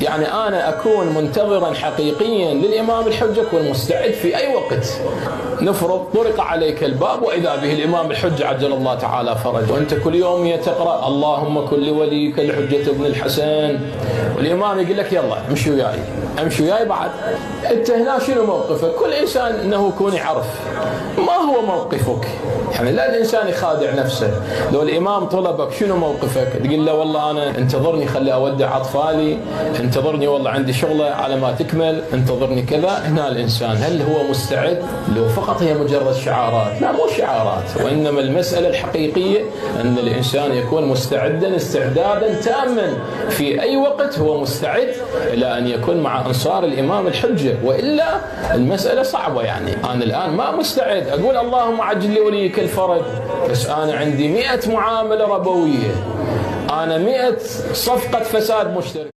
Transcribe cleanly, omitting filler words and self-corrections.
يعني أنا أكون منتظرا حقيقيا للإمام الحجة، أكون مستعد في أي وقت. نفرض طرق عليك الباب وإذا به الإمام الحجة عجل الله تعالى فرج، وأنت كل يوم تقرأ اللهم كن لوليك الحجة ابن الحسن، والإمام يقول لك يلا امشي وياي، امشي وياي بعد. أنت هنا شنو موقفك؟ كل إنسان أنه يكون يعرف ما هو موقفك، يعني لا الإنسان يخادع نفسه. لو الإمام طلبك شنو موقفك؟ تقول له والله أنا انتظرني خلي أودع أطفالي، انتظرني والله عندي شغلة على ما تكمل، انتظرني كذا. هنا الإنسان هل هو مستعد؟ لو فقط هي مجرد شعارات، لا مو شعارات، وإنما المسألة الحقيقية أن الإنسان يكون مستعدا استعدادا تاما في أي وقت، هو مستعد إلى أن يكون مع أنصار الإمام الحجة، وإلا المسألة صعبة. يعني أنا الآن ما مستعد أقول اللهم عجل لوليك الفرج، بس أنا عندي 100 معاملة ربوية، أنا 100 صفقة فساد مشترك.